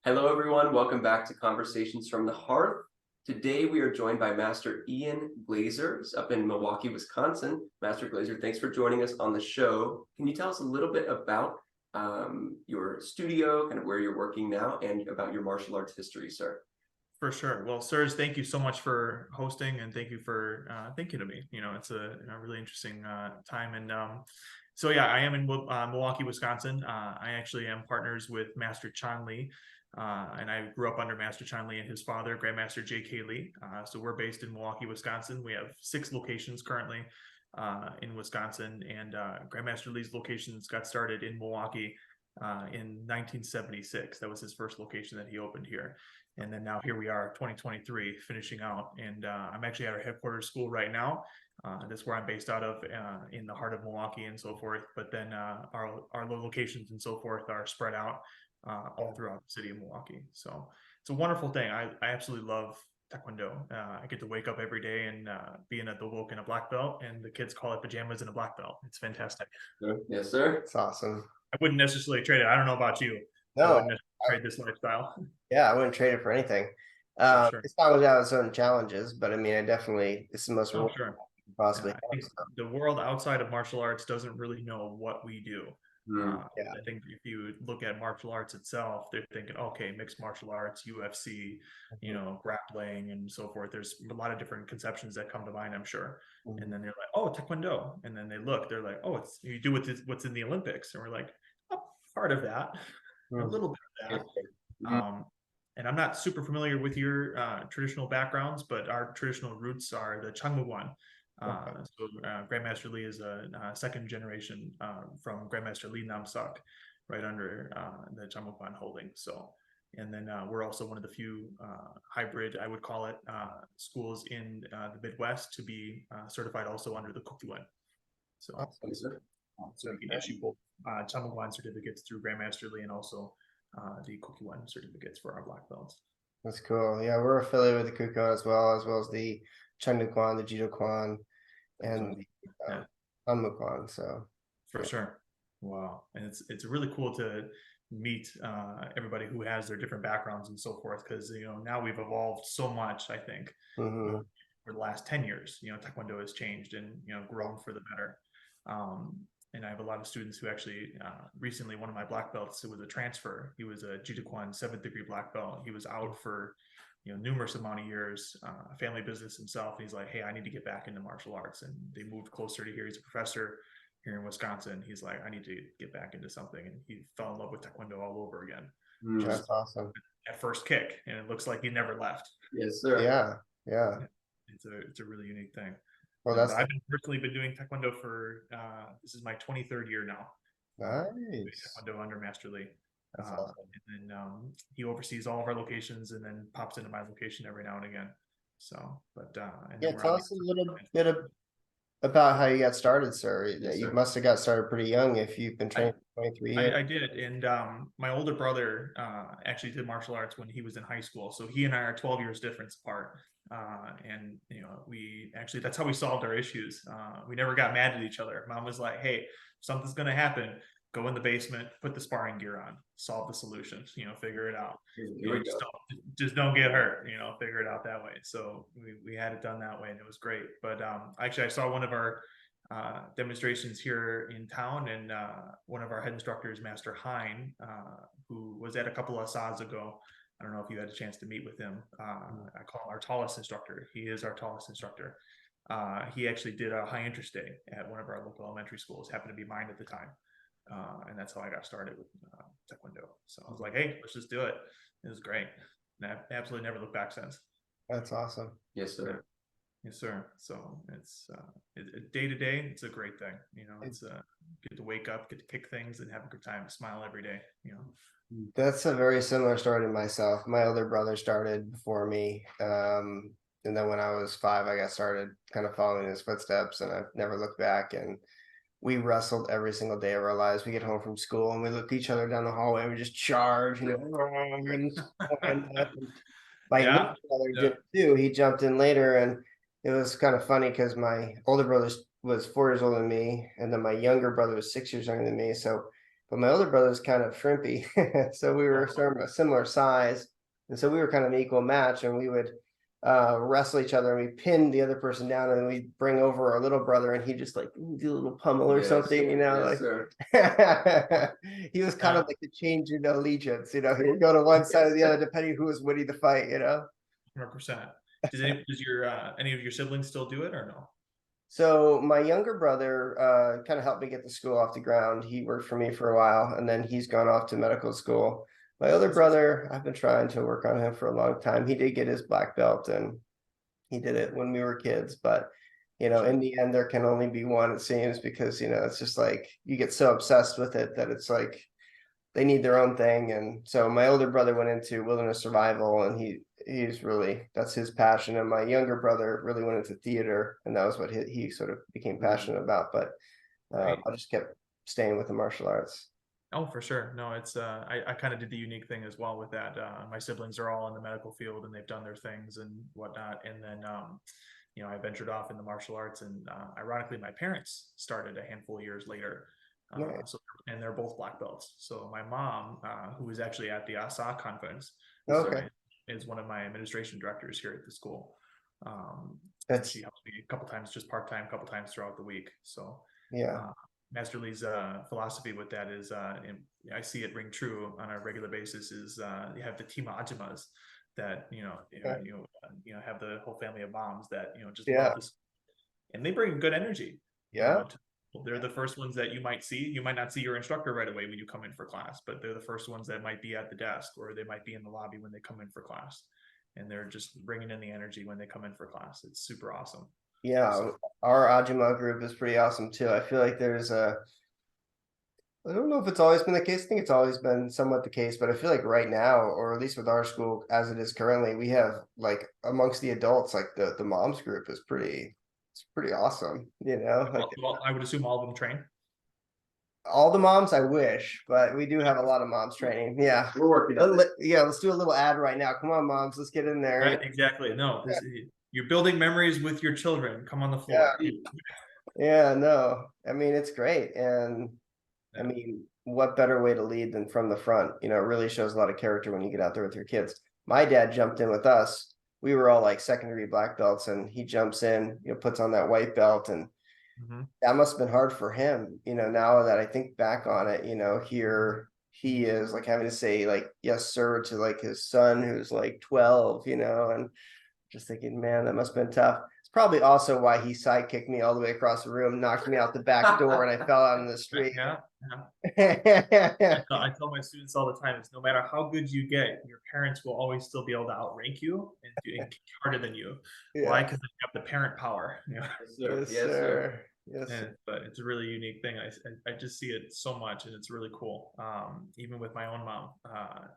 Hello, everyone. Welcome back to Conversations from the Hearth. Today, we are joined by Master Ian Glazer up in Milwaukee, Wisconsin. Master Glazer, thanks for joining us on the show. Can you tell us a little bit about your studio, kind of where you're working now, and about your martial arts history, sir? For sure. Well, sirs, thank you so much for hosting, and thank you for thinking of me. It's a really interesting time. And so, yeah, I am in Milwaukee, Wisconsin. I actually am partners with Master Chan Lee, and I grew up under Master Chan Lee and his father, Grandmaster J.K. Lee. So we're based in Milwaukee, Wisconsin. We have 6 locations currently in Wisconsin, and Grandmaster Lee's locations got started in Milwaukee in 1976. That was his first location that he opened here. And then now here we are, 2023, finishing out. And I'm actually at our headquarters school right now. That's where I'm based out of, in the heart of Milwaukee and so forth. But then our locations and so forth are spread out all throughout the city of Milwaukee. So it's a wonderful thing. I absolutely love Taekwondo. I get to wake up every day and be in a woke in a black belt, and the kids call it pajamas in a black belt. It's fantastic. Yes, sir. It's awesome. I wouldn't necessarily trade it. I don't know about you. I No, wouldn't necessarily trade this lifestyle. yeah, I wouldn't trade it for anything. Sure. It's not without its own challenges, but I mean, it's the most rewarding Sure. possibly. I think the world outside of martial arts doesn't really know what we do. Yeah. I think if you look at martial arts itself, they're thinking, okay, mixed martial arts, UFC, grappling and so forth. There's a lot of different conceptions that come to mind, I'm sure. And then they're like, oh, Taekwondo. And then they're like, oh, it's you do what's in the Olympics. And we're like, oh, part of that, a little bit of that. And I'm not super familiar with your traditional backgrounds, but our traditional roots are the Changmuguan. So Grandmaster Lee is a second generation from Grandmaster Lee Namsak, right under the Changmuguan holding. So, and then we're also one of the few hybrid, I would call it, schools in the Midwest to be certified also under the Kokuan. So, so we can issue both Changmuguan certificates through Grandmaster Lee and also the Kokuan certificates for our black belts. That's cool. Yeah, we're affiliated with the Kuko as well as the Chengdu-Kwan, the Jido-Kwan, and the Hanmu-Kwan. So for sure. Wow. And it's really cool to meet everybody who has their different backgrounds and so forth, because now we've evolved so much, I think, for the last 10 years. Taekwondo has changed and grown for the better. And I have a lot of students who actually recently, one of my black belts, it was a transfer. He was a Jido-Kwan 7th degree black belt. He was out for numerous amount of years, family business himself. And he's like, hey, I need to get back into martial arts. And they moved closer to here. He's a professor here in Wisconsin. He's like, I need to get back into something. And he fell in love with Taekwondo all over again. That's awesome. At first kick. And it looks like he never left. Yes, sir. Yeah. It's a really unique thing. Well, I've personally been doing Taekwondo for this is my 23rd year now. Nice. Taekwondo under Master Lee. Awesome. And then he oversees all of our locations and then pops into my location every now and again. So, but yeah, tell us a little bit about how you got started, sir. Yes, you sir. must have got started pretty young if you've been training for 23 years. I did. And my older brother actually did martial arts when he was in high school. So he and I are 12 years difference apart. And we actually, that's how we solved our issues. We never got mad at each other. Mom was like, hey, something's going to happen. Go in the basement, put the sparring gear on, solve the solution, figure it out. Just don't get hurt, figure it out that way. So we had it done that way and it was great. But actually I saw one of our demonstrations here in town, and one of our head instructors, Master Hein, who was at a couple of SADs ago. I don't know if you had a chance to meet with him. I call him our tallest instructor. He is our tallest instructor. He actually did a high interest day at one of our local elementary schools, happened to be mine at the time. And that's how I got started with Taekwondo. So I was like, hey, let's just do it. It was great. And I've absolutely never looked back since. That's awesome. Yes, sir. Yes, sir. So it's day to day. It's a great thing. It's get to wake up, get to kick things, and have a good time. Smile every day. That's a very similar story to myself. My older brother started before me. And then when I was 5, I got started kind of following his footsteps, and I've never looked back. And we wrestled every single day of our lives. We get home from school and we look each other down the hallway and we just charge, my little brother did too. He jumped in later, and it was kind of funny because my older brother was 4 years older than me, and then my younger brother was 6 years younger than me. So but my older brother's kind of shrimpy. So we were sort of a similar size. And so we were kind of an equal match, and we would wrestle each other, and we pinned the other person down, and we'd bring over our little brother, and he'd just like do a little pummel or Yes, something, you know, yes, like sir. he was kind of like the change in allegiance, you know, he would go to one side or the other depending who was winning the fight, you know. 100%. Does your any of your siblings still do it or no? So my younger brother kind of helped me get the school off the ground. He worked for me for a while, and then he's gone off to medical school. My other brother, I've been trying to work on him for a long time. He did get his black belt, and he did it when we were kids, but you know, in the end, there can only be one, it seems, because you know, it's just like you get so obsessed with it that it's like they need their own thing. And so my older brother went into wilderness survival, and he's really, that's his passion. And my younger brother really went into theater, and that was what he sort of became passionate about. But I just kept staying with the martial arts. Oh, for sure. No, it's I kind of did the unique thing as well with that. My siblings are all in the medical field and they've done their things and whatnot. And then you know, I ventured off in the martial arts, and ironically, my parents started a handful of years later. Nice. So, and they're both black belts. So my mom, who was actually at the ASA conference, Okay. is one of my administration directors here at the school. And That's she helps me a couple times, just part time, a couple times throughout the week. So yeah. Master Lee's philosophy with that is, and I see it ring true on a regular basis, is you have the Tima Ajimas that have the whole family of moms that just Yeah. love this, and they bring good energy. Yeah. They're the first ones that you might see. You might not see your instructor right away when you come in for class, but they're the first ones that might be at the desk, or they might be in the lobby when they come in for class, and they're just bringing in the energy when they come in for class. It's super awesome. Yeah, So, our Ajima group is pretty awesome too. I feel like I don't know if it's always been the case. I think it's always been somewhat the case, but I feel like right now, or at least with our school as it is currently, we have like amongst the adults, like the moms group is it's pretty awesome, you know, like well, I would assume all of them train. all the moms, I wish, but we do have a lot of moms training. Yeah. We're working on it. Yeah, let's do a little ad right now. Come on, moms, let's get in there. Right, exactly. No, you're building memories with your children. Come on the floor. Yeah, no, I mean, it's great. And I mean, what better way to lead than from the front? You know, it really shows a lot of character when you get out there with your kids. My dad jumped in with us. We were all like second-degree black belts, and he jumps in, you know, puts on that white belt, and that must have been hard for him. You know, now that I think back on it, you know, here he is like having to say like yes, sir, to like his son who's like 12, you know, and just thinking, man, that must have been tough. It's probably also why he sidekicked me all the way across the room, knocked me out the back door, and I fell out in the street. Yeah. Yeah. I tell my students all the time, is no matter how good you get, your parents will always still be able to outrank you and kick harder than you. Why? Because they have the parent power. Yes, sir. Yes, Yes, sir. sir. Yes. But it's a really unique thing. I just see it so much, and it's really cool. Even with my own mom,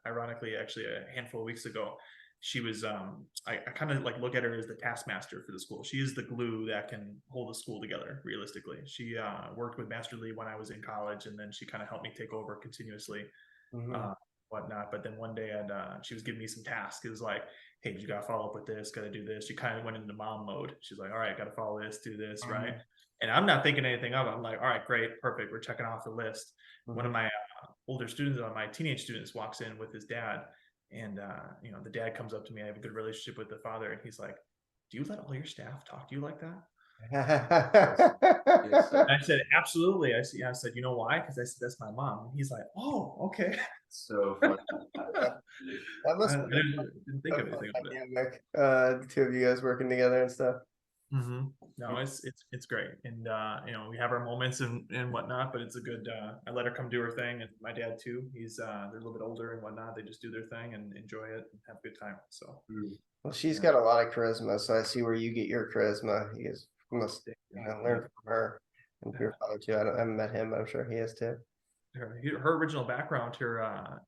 ironically, actually a handful of weeks ago, she was I kind of like look at her as the taskmaster for the school. She is the glue that can hold the school together realistically. She worked with Master Lee when I was in college, and then she kind of helped me take over continuously, whatnot. But then one day she was giving me some tasks. It was like, hey, you gotta follow up with this, gotta do this. She kind of went into mom mode. She's like, all right, gotta follow this, do this, right? And I'm not thinking anything of it. I'm like, all right, great, perfect, we're checking off the list. One of my older students, my teenage students, walks in with his dad. And the dad comes up to me. I have a good relationship with the father, and he's like, do you let all your staff talk to you like that? Yes, sir. And I said, absolutely. I said, you know why? Because I said, that's my mom. And he's like, oh, okay. So funny. That must I didn't think of anything of it. dynamic. The two of you guys working together and stuff. No, it's great, and we have our moments and whatnot, but it's a good. I let her come do her thing, and my dad too. He's they're a little bit older and whatnot. They just do their thing and enjoy it and have a good time. So, well, she's got a lot of charisma, so I see where you get your charisma. You guys must learn from her and your father too. I haven't met him, but I'm sure he is too. Her original background,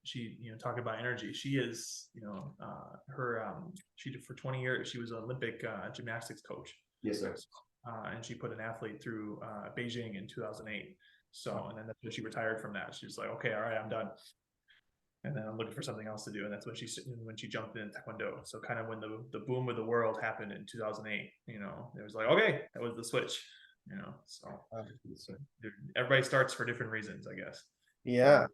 she talking about energy. She is she did for 20 years. She was an Olympic gymnastics coach. Yes, sir. And she put an athlete through Beijing in 2008. So, and then that's when she retired from that. She was like, okay, all right, I'm done. And then I'm looking for something else to do. And that's when she jumped in Taekwondo. So kind of when the boom of the world happened in 2008, it was like, okay, that was the switch, so everybody starts for different reasons, I guess. Yeah.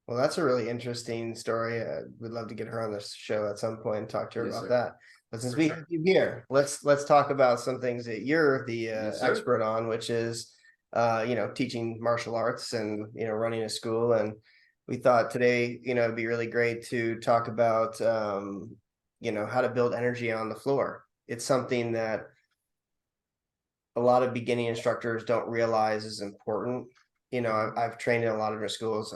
Well, that's a really interesting story. We'd love to get her on this show at some point and talk to her Yes, about sir. that. But since For we sure. have you here, let's talk about some things that you're the Yes, sir. expert on, which is teaching martial arts and running a school. And we thought today, it'd be really great to talk about how to build energy on the floor. It's something that a lot of beginning instructors don't realize is important. I've trained in a lot of different schools,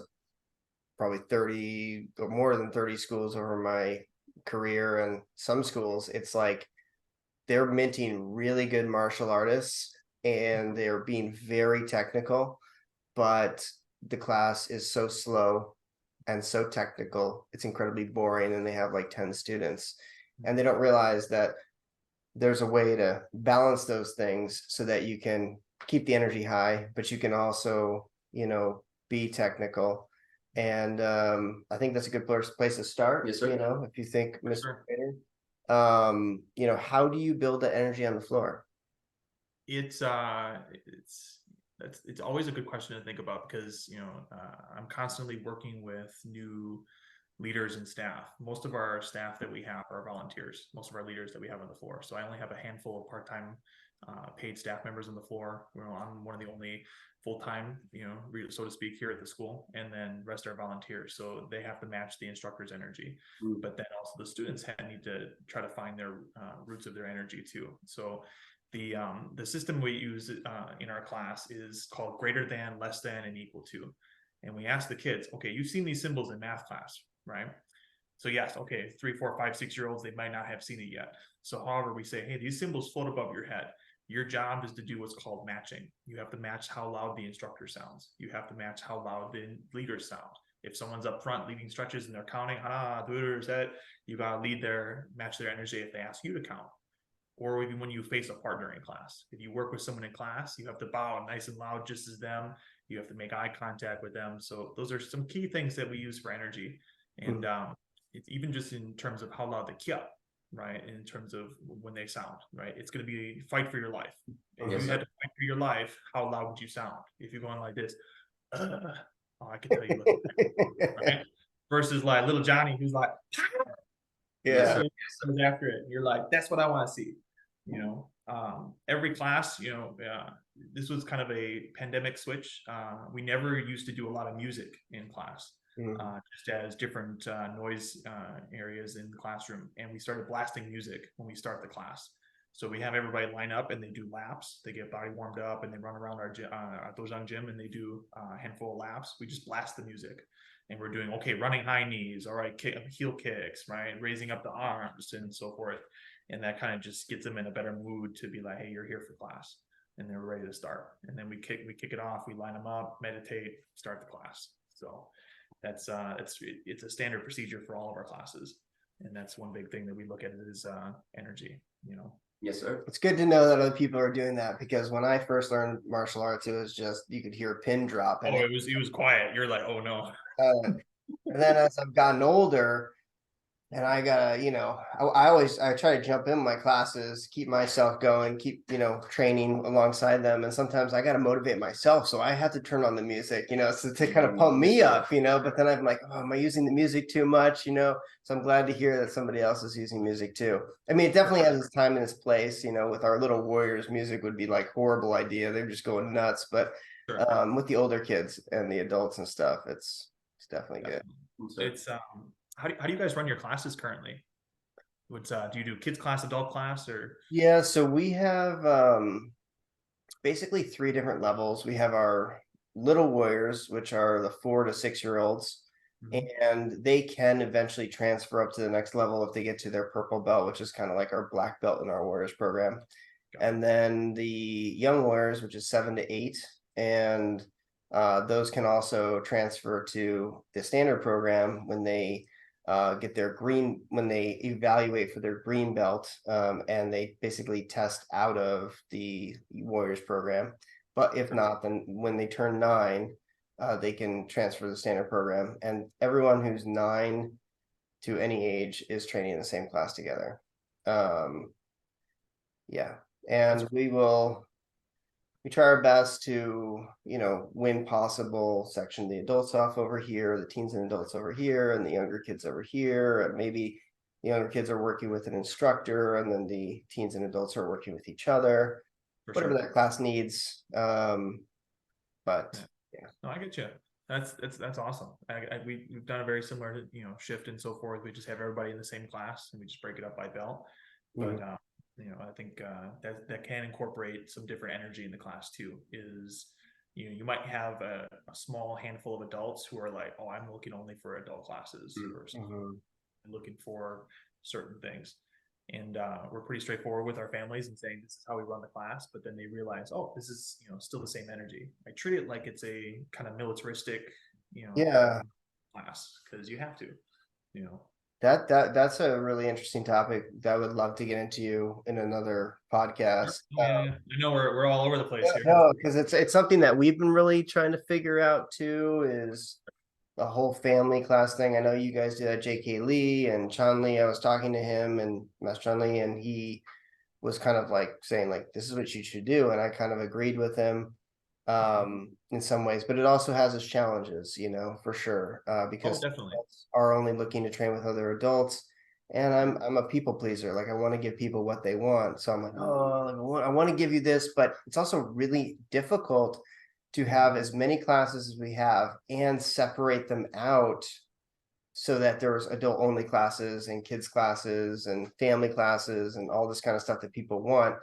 probably 30 or more than 30 schools over my career. And some schools, it's like they're minting really good martial artists and they're being very technical, but the class is so slow and so technical. It's incredibly boring, and they have like 10 students. And they don't realize that there's a way to balance those things so that you can keep the energy high, but you can also, be technical. And I think that's a good place to start. Yes, sir. If you think, For Mr. sure. Trader, how do you build the energy on the floor? It's it's always a good question to think about because I'm constantly working with new leaders and staff. Most of our staff that we have are volunteers. Most of our leaders that we have on the floor. So I only have a handful of part-time paid staff members on the floor. I'm one of the only full-time, so to speak, here at the school, and then the rest are volunteers. So they have to match the instructor's energy, but then also the students need to try to find their roots of their energy too. So the system we use in our class is called greater than, less than, and equal to. And we ask the kids, okay, you've seen these symbols in math class, right? So yes, okay, 3, 4, 5, 6-year-olds, they might not have seen it yet. So however, we say, hey, these symbols float above your head. Your job is to do what's called matching. You have to match how loud the instructor sounds. You have to match how loud the leaders sound. If someone's up front leading stretches and they're counting, you gotta match their energy if they ask you to count. Or even when you face a partner in class. If you work with someone in class, you have to bow nice and loud just as them. You have to make eye contact with them. So those are some key things that we use for energy. And it's even just in terms of how loud they kia, right? In terms of when they sound, right? It's going to be fight for your life. If Yes, you sir. had to fight for your life, how loud would you sound? If you're going like this, I can tell you, right? Versus like little Johnny, who's like, Yeah. after it, you're like, that's what I want to see. Every class, this was kind of a pandemic switch. We never used to do a lot of music in class, just as different noise areas in the classroom. And we started blasting music when we start the class. So we have everybody line up and they do laps. They get body warmed up and they run around our Dojang gym and they do a handful of laps. We just blast the music. And we're doing, okay, running high knees, all right, heel kicks, right, raising up the arms and so forth. And that kind of just gets them in a better mood to be like, hey, you're here for class. And they're ready to start. And then we kick it off, we line them up, meditate, start the class. So it's a standard procedure for all of our classes. And that's one big thing that we look at is energy, Yes, sir. It's good to know that other people are doing that, because when I first learned martial arts, it was just, you could hear a pin drop. And it was quiet. You're like, oh no. And then as I've gotten older, and I gotta, I try to jump in my classes, keep myself going, keep, training alongside them. And sometimes I gotta motivate myself. So I have to turn on the music, so to kind of pump me up, but then I'm like, oh, am I using the music too much? So I'm glad to hear that somebody else is using music too. I mean, it definitely has its time and its place, with our little warriors, music would be like horrible idea. They're just going nuts. But with the older kids and the adults and stuff, it's definitely good. It's how do you guys run your classes currently? What's do you do kids class, adult class, or? Yeah, so we have basically 3 different levels. We have our little warriors, which are the 4 to 6-year-olds, and they can eventually transfer up to the next level if they get to their purple belt, which is kind of like our black belt in our warriors program. And then the young warriors, which is 7 to 8, and those can also transfer to the standard program when they get their green, when they evaluate for their green belt, and they basically test out of the warriors program. But if not, then when they turn 9, they can transfer to the standard program. And everyone who's 9 to any age is training in the same class together. Yeah, and we will we try our best to, when possible, section the adults off over here, the teens and adults over here, and the younger kids over here. And maybe the younger kids are working with an instructor, and then the teens and adults are working with each other, whatever that class needs. But yeah. No, I get you. That's awesome. We've done a very similar, shift and so forth. We just have everybody in the same class and we just break it up by belt. But I think that can incorporate some different energy in the class too. Is you might have a small handful of adults who are like, oh, I'm looking only for adult classes or something, looking for certain things. And we're pretty straightforward with our families and saying this is how we run the class, but then they realize, oh, this is still the same energy. I treat it like it's a kind of militaristic class, because you have to. That's a really interesting topic that I would love to get into in another podcast. I know we're all over the place here. No, because it's something that we've been really trying to figure out too, is the whole family class thing. I know you guys do that, J.K. Lee and Chun Lee. I was talking to him and Master Chun Lee, and he was kind of like saying like, this is what you should do. And I kind of agreed with him in some ways, but it also has its challenges, for sure. Because definitely are only looking to train with other adults. And I'm a people pleaser. Like, I want to give people what they want. So I'm like, oh, I want to give you this, but it's also really difficult to have as many classes as we have and separate them out so that there's adult only classes and kids classes and family classes and all this kind of stuff that people want.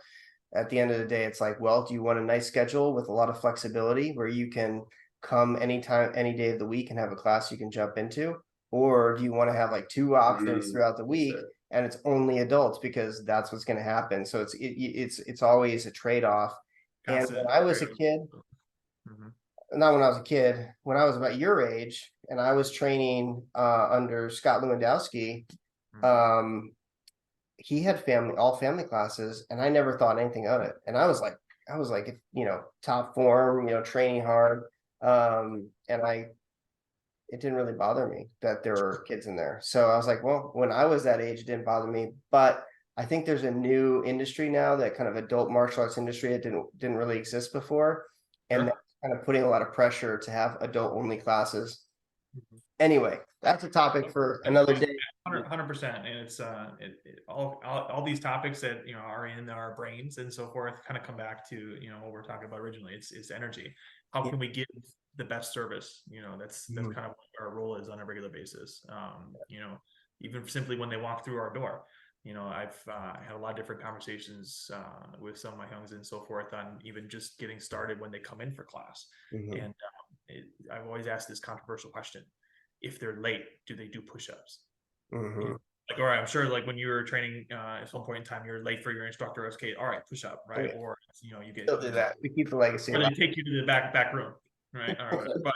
At the end of the day, it's like, well, do you want a nice schedule with a lot of flexibility where you can come anytime, any day of the week and have a class you can jump into? Or do you want to have like 2 options throughout the week and it's only adults, because that's what's going to happen. So it's always a trade-off. And when I was a kid, not when I was a kid, when I was about your age and I was training under Scott Lewandowski, he had all family classes, and I never thought anything of it. And I was like, top form, training hard. And it didn't really bother me that there were kids in there. So I was like, well, when I was that age, it didn't bother me. But I think there's a new industry now, that kind of adult martial arts industry that didn't really exist before. And that's kind of putting a lot of pressure to have adult only classes. Anyway, that's a topic for another day. 100%. And it's all these topics that are in our brains and so forth kind of come back to what we're talking about originally. It's energy. How can we give the best service? That's kind of what our role is on a regular basis. Even simply when they walk through our door. I've had a lot of different conversations with some of my youngs and so forth on even just getting started when they come in for class. And I've always asked this controversial question: if they're late, do they do push-ups? Like, all right, I'm sure like when you were training at some point in time, you're late for your instructor. Okay, all right, push up, right? Or you get. They'll do that. We keep the legacy. Or they take you to the back room, right? All right, but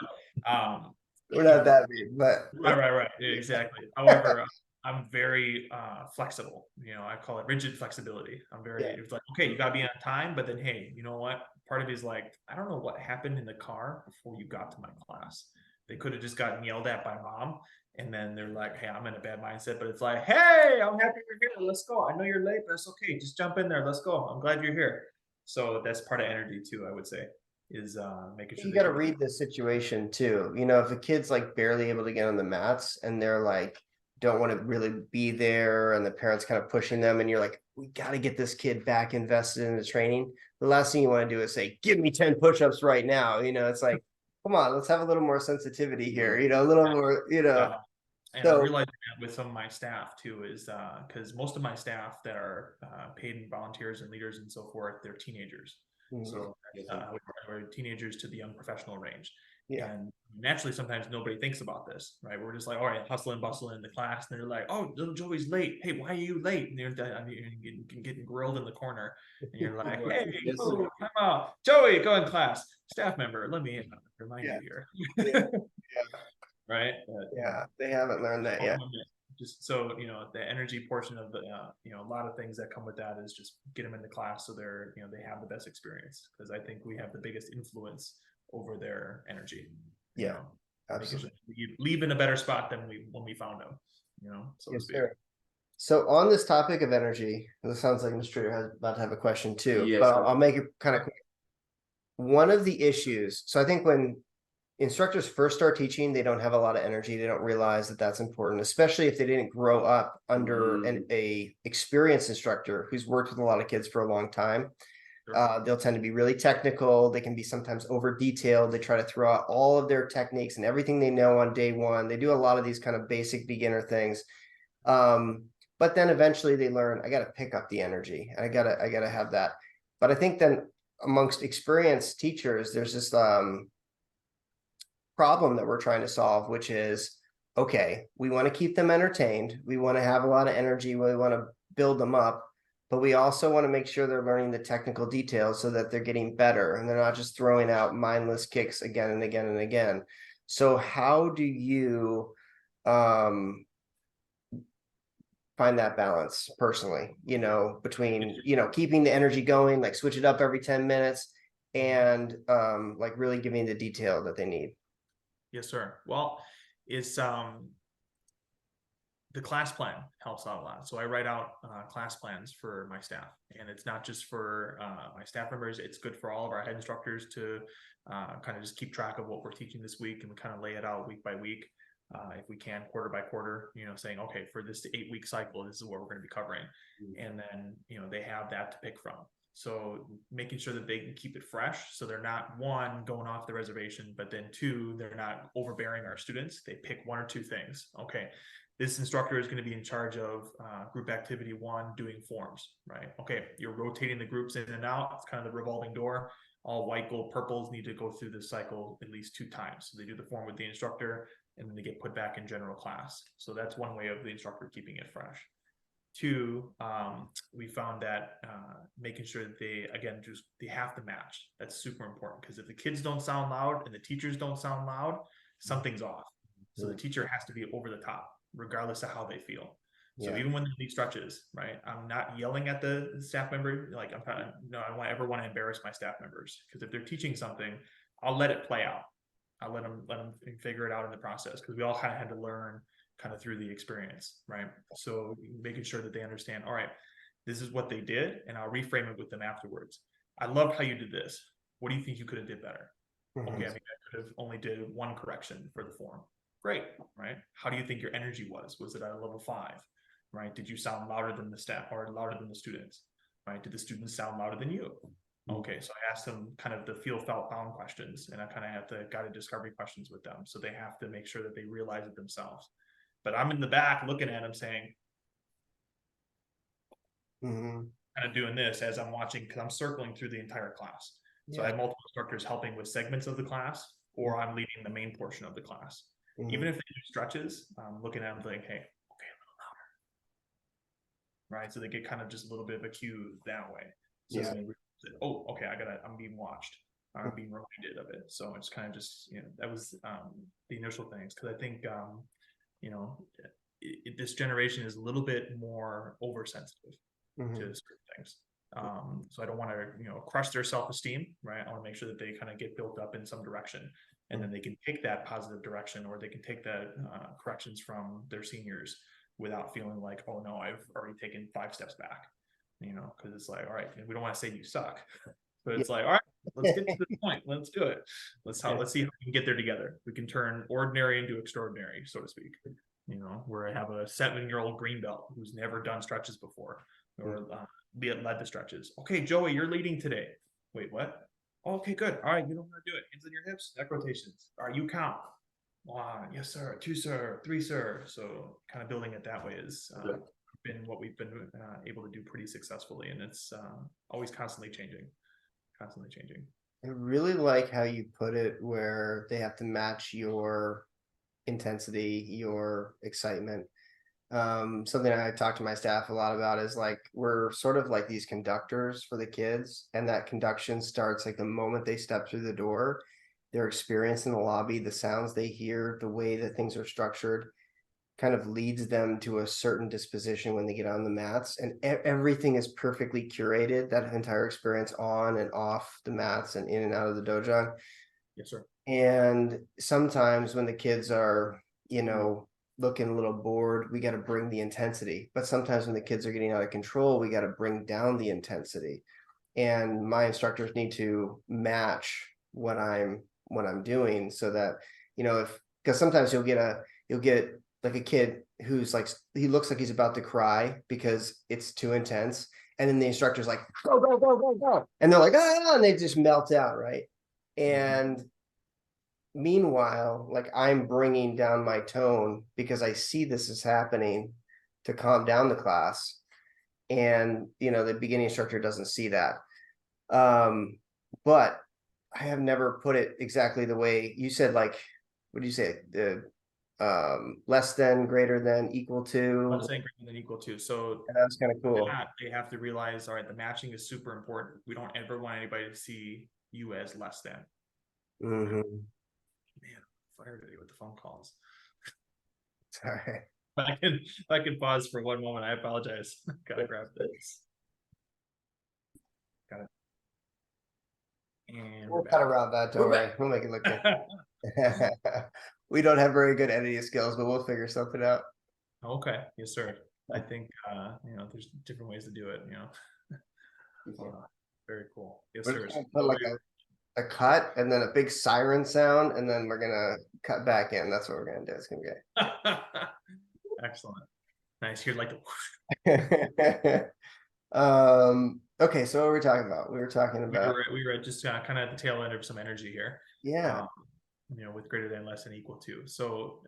we're not that big, but right, exactly. However, I'm very flexible. I call it rigid flexibility. It's like, okay, you gotta be on time, but then hey, you know what? Part of it is like, I don't know what happened in the car before you got to my class. They could have just gotten yelled at by mom, and then they're like, hey, I'm in a bad mindset. But it's like, hey, I'm happy you're here. Let's go. I know you're late, but it's okay. Just jump in there. Let's go. I'm glad you're here. So that's part of energy too, I would say, is making sure you got to read the situation too. If a kid's like barely able to get on the mats and they're like, don't want to really be there, and the parents kind of pushing them, and you're like, we got to get this kid back invested in the training. The last thing you want to do is say, give me 10 push-ups right now. It's like, come on, let's have a little more sensitivity here, a little more, And so, I realized that with some of my staff too, is because most of my staff that are paid volunteers and leaders and so forth, they're teenagers. So we're teenagers to the young professional range. And naturally, sometimes nobody thinks about this, right? We're just like, all right, hustling, bustling in the class. And they're like, oh, little Joey's late. Hey, why are you late? And you're getting grilled in the corner. And you're like, hey, come on, Joey, go in class. Staff member, let me remind you here. Right? They haven't learned that yet. Just so the energy portion of the a lot of things that come with that is just get them into class so they're they have the best experience, because I think we have the biggest influence over their energy. Absolutely. You leave in a better spot than when we found them. So to speak. So on this topic of energy, this sounds like Mr. Trader is about to have a question too. Yes, but I'll make it kind of quick. one of the issues, so I think when instructors first start teaching, they don't have a lot of energy. They don't realize that that's important, especially if they didn't grow up under a experienced instructor who's worked with a lot of kids for a long time. They'll tend to be really technical. They can be sometimes over detailed. They try to throw out all of their techniques and everything they know on day one. They do a lot of these kind of basic beginner things. But then eventually they learn, I got to pick up the energy. I gotta have that. But I think then amongst experienced teachers, there's this problem that we're trying to solve, which is, okay, we want to keep them entertained. We want to have a lot of energy. We want to build them up, but we also want to make sure they're learning the technical details so that they're getting better and they're not just throwing out mindless kicks again and again and again. So how do you find that balance personally, between, keeping the energy going, like switch it up every 10 minutes and like really giving the detail that they need? Yes, sir. Well, it's the class plan helps out a lot. So I write out class plans for my staff, and it's not just for my staff members. It's good for all of our head instructors to kind of just keep track of what we're teaching this week, and we kind of lay it out week by week, if we can, quarter by quarter, saying, okay, for this 8-week cycle, this is what we're going to be covering. And then, they have that to pick from. So making sure that they can keep it fresh, so they're not, one, going off the reservation, but then two, they're not overbearing our students. They pick one or two things. Okay, this instructor is going to be in charge of group activity 1, doing forms, right? Okay, you're rotating the groups in and out. It's kind of the revolving door. All white, gold, purples need to go through this cycle at least 2 times. So they do the form with the instructor, and then they get put back in general class. So that's one way of the instructor keeping it fresh. 2, we found that making sure that they have to match. That's super important, because if the kids don't sound loud and the teachers don't sound loud, something's off. So the teacher has to be over the top, regardless of how they feel. So even when they leave stretches, right, I'm not yelling at the staff member. Like, I don't ever want to embarrass my staff members, because if they're teaching something, I'll let it play out. I'll let them figure it out in the process, because we all kind of had to learn kind of through the experience, right? So making sure that they understand, all right, this is what they did, and I'll reframe it with them afterwards. I loved how you did this. What do you think you could have did better? Okay, I mean, I could have only did 1 correction for the form. Great, right? How do you think your energy was? Was it at a level 5, right? Did you sound louder than the staff or louder than the students, right? Did the students sound louder than you? Okay, so I asked them kind of the feel, felt, found questions, and I kind of have the guided discovery questions with them. So they have to make sure that they realize it themselves. But I'm in the back looking at them saying, kind of doing this as I'm watching, because I'm circling through the entire class. So I have multiple instructors helping with segments of the class, or I'm leading the main portion of the class. Even if they do stretches, I'm looking at them like, hey, okay, a little louder. Right? So they get kind of just a little bit of a cue that way. So oh, okay, I'm being watched. I'm being reminded of it. So it's kind of just, that was the initial things. Because I think, this generation is a little bit more oversensitive to certain things. So I don't want to, crush their self-esteem, right? I want to make sure that they kind of get built up in some direction, and then they can take that positive direction, or they can take that corrections from their seniors without feeling like, oh no, I've already taken 5 steps back, because it's like, all right, we don't want to say you suck, but it's like, all right, let's get to the point. Let's do it. Let's see how we can get there together. We can turn ordinary into extraordinary, so to speak. Where I have a 7-year-old green belt who's never done stretches before, or led the stretches. Okay, Joey, you're leading today. Wait, what? Oh, okay, good. All right, you know how to do it. Hands on your hips, neck rotations. All right, you count. 1, yes, sir. 2, sir. 3, sir. So kind of building it that way is been what we've been able to do pretty successfully, and it's always constantly changing. I really like how you put it, where they have to match your intensity, your excitement. Something I talk to my staff a lot about is, like, we're sort of like these conductors for the kids, and that conduction starts like the moment they step through the door. Their experience in the lobby, the sounds they hear, the way that things are structured, kind of leads them to a certain disposition when they get on the mats, and everything is perfectly curated, that entire experience on and off the mats and in and out of the dojo. Yes, sir. And sometimes when the kids are, looking a little bored, we got to bring the intensity. But sometimes when the kids are getting out of control, we got to bring down the intensity. and my instructors need to match what I'm doing, so that, if, because sometimes you'll get like a kid who's like, he looks like he's about to cry because it's too intense, and then the instructor's like, go go go go go, and they're like, ah, and they just melt out, right? And meanwhile, like, I'm bringing down my tone because I see this is happening to calm down the class, and the beginning instructor doesn't see that. But I have never put it exactly the way you said. Like, what do you say? The less than, greater than, equal to. I'm saying greater than equal to. So And that's kind of cool. they have to realize, all right, the matching is super important. We don't ever want anybody to see you as less than. Mm-hmm. Man, I'm fired today with the phone calls. Sorry. If I can pause for one moment, I apologize. Gotta grab this. Got it. And We'll cut around that, don't worry. We'll make it look good. We don't have very good editing skills, but we'll figure something out. Okay, yes, sir. I think there's different ways to do it. Very cool. Yes, We're sir. gonna put like a cut and then a big siren sound, and then we're gonna cut back in. That's what we're gonna do. It's gonna be great. Excellent. Nice. You're like Okay, so what were we talking about? We were talking about we were just kind of at the tail end of some energy here. Yeah. With greater than, less than, equal to. So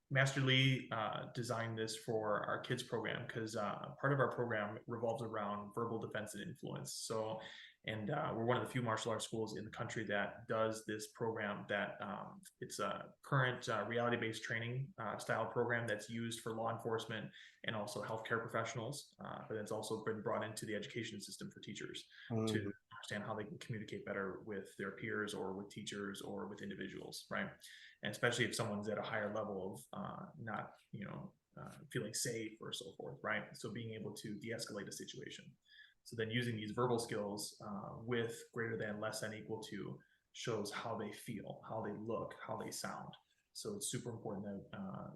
Master Lee designed this for our kids program because part of our program revolves around verbal defense and influence. So, and we're one of the few martial arts schools in the country that does this program. That it's a current reality-based training style program that's used for law enforcement and also healthcare professionals, but it's also been brought into the education system for teachers to understand how they can communicate better with their peers or with teachers or with individuals, right? And especially if someone's at a higher level of not, feeling safe or so forth, right? So being able to de-escalate a situation. So then using these verbal skills with greater than, less than, equal to shows how they feel, how they look, how they sound. So it's super important that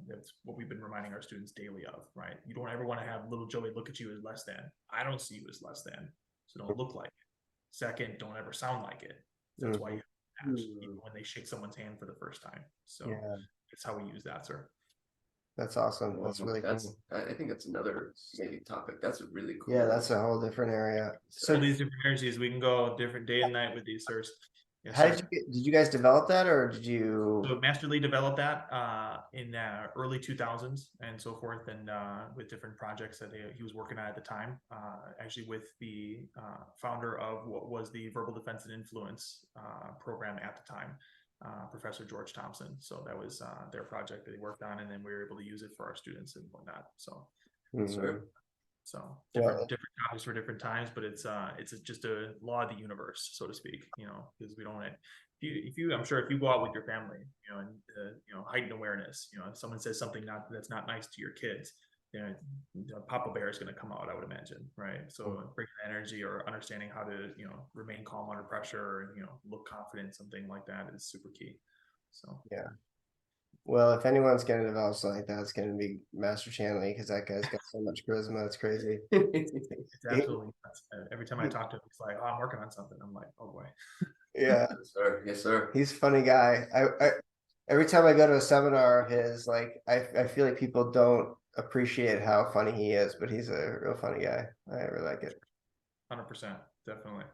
that's what we've been reminding our students daily of, right? You don't ever want to have little Joey look at you as less than. I don't see you as less than, so don't look like it. Second, don't ever sound like it. That's why you have to match, even when they shake someone's hand for the first time. So that's how we use that, sir. That's awesome. That's really cool. I think that's another maybe topic. That's really cool. Yeah, that's a whole different area. So these different energies, we can go different day and night with these, sirs. Yes, how did you guys develop that, or did you? So Master Lee developed that in early 2000s and so forth, and with different projects that he was working on at the time, actually with the founder of what was the Verbal Defense and Influence program at the time, Professor George Thompson. So that was their project that he worked on, and then we were able to use it for our students and whatnot. So, so different topics for different times, but it's just a law of the universe, so to speak. Because we don't. If you, I'm sure if you go out with your family, and heightened awareness, if someone says something that's not nice to your kids, Papa Bear is going to come out, I would imagine, right? So bringing energy or understanding how to, remain calm under pressure and, look confident, something like that is super key. So yeah. Well, if anyone's going to develop something like that, it's going to be Master Chanley, because that guy's got so much charisma. It's crazy. It's absolutely every time I talk to him, he's like, "Oh, I'm working on something." I'm like, "Oh boy." Yeah. Yes, sir. Yes, sir. He's a funny guy. I every time I go to a seminar of his, like, I feel like people don't appreciate how funny he is, but he's a real funny guy. I really like it. 100%, definitely.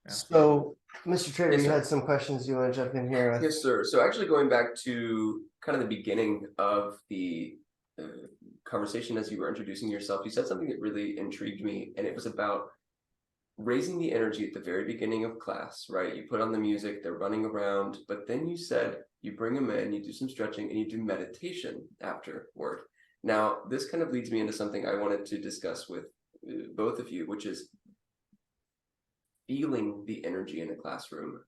Absolutely. So, Mr. Trader, Yes, you sir. had some questions you want to jump in here with? Yes, sir. So actually going back to kind of the beginning of the conversation as you were introducing yourself, you said something that really intrigued me, and it was about raising the energy at the very beginning of class, right? You put on the music, they're running around, but then you said you bring them in, you do some stretching, and you do meditation afterward. Now, this kind of leads me into something I wanted to discuss with both of you, which is feeling the energy in a classroom.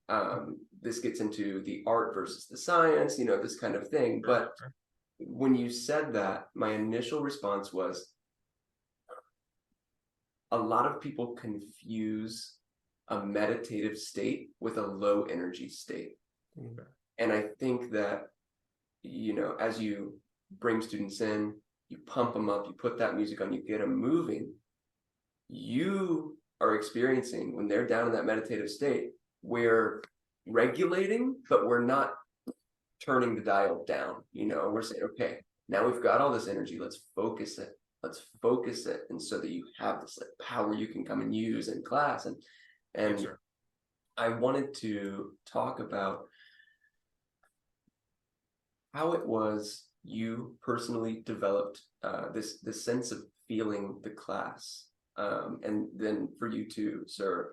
This gets into the art versus the science, this kind of thing. But when you said that, my initial response was, a lot of people confuse a meditative state with a low energy state. And I think that, as you bring students in, you pump them up, you put that music on, you get them moving, you are experiencing when they're down in that meditative state, we're regulating, but we're not turning the dial down. We're saying, okay, now we've got all this energy, let's focus it. And so that you have this like power you can come and use in class. And Yes, sir. I wanted to talk about how it was you personally developed this sense of feeling the class. And then for you too, sir,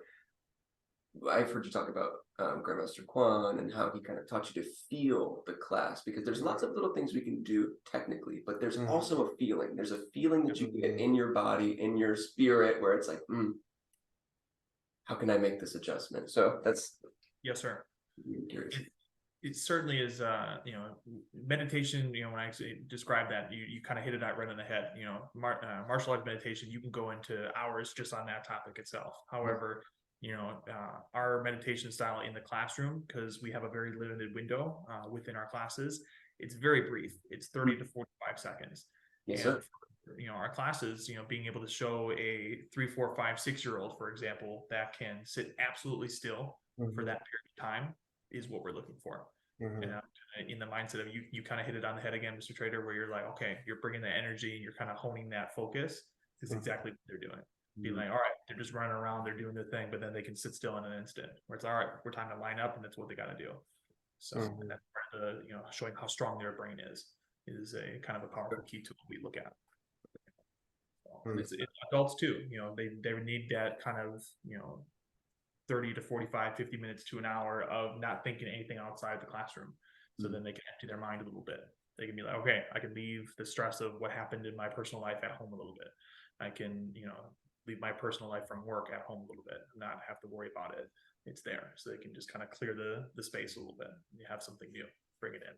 I've heard you talk about Grandmaster Kwan and how he kind of taught you to feel the class, because there's lots of little things we can do technically, but there's also a feeling. There's a feeling that you get in your body, in your spirit, where it's like, how can I make this adjustment? So that's. Yes, sir. I'm curious. It certainly is, meditation, when I describe that, you kind of hit it out right on the head. Martial arts meditation, you can go into hours just on that topic itself. However, our meditation style in the classroom, because we have a very limited window within our classes, it's very brief. It's 30 to 45 seconds. Yes, And sir. our classes, being able to show a 3, 4, 5, 6-year-old, for example, that can sit absolutely still for that period of time is what we're looking for. And in the mindset of you kind of hit it on the head again, Mr. Trader, where you're like, okay, you're bringing that energy and you're kind of honing that focus. This is exactly what they're doing. Being like, all right, they're just running around, they're doing their thing, but then they can sit still in an instant where it's all right, we're time to line up, and that's what they got to do. So and that's part of the, showing how strong their brain is a kind of a powerful key tool we look at. It's adults too, they need that kind of, 30 to 45, 50 minutes to an hour of not thinking anything outside the classroom. So then they can empty their mind a little bit. They can be like, okay, I can leave the stress of what happened in my personal life at home a little bit. I can, leave my personal life from work at home a little bit, not have to worry about it. It's there. So they can just kind of clear the space a little bit. You have something new, bring it in.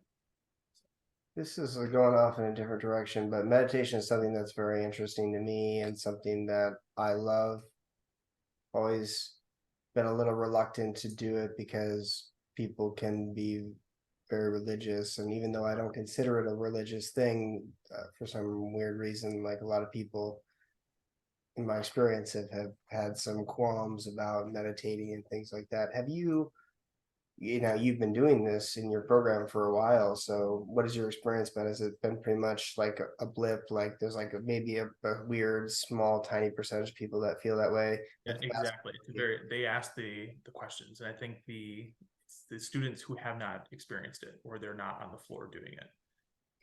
This is going off in a different direction, but meditation is something that's very interesting to me and something that I love. Always been a little reluctant to do it because people can be very religious, and even though I don't consider it a religious thing, for some weird reason, like a lot of people in my experience have had some qualms about meditating and things like that. Have you've been doing this in your program for a while, so what has your experience been? Has it been pretty much like a blip, like there's like maybe a weird small tiny percentage of people that feel that way? Yeah, exactly. They ask the questions, and I think the students who have not experienced it, or they're not on the floor doing it.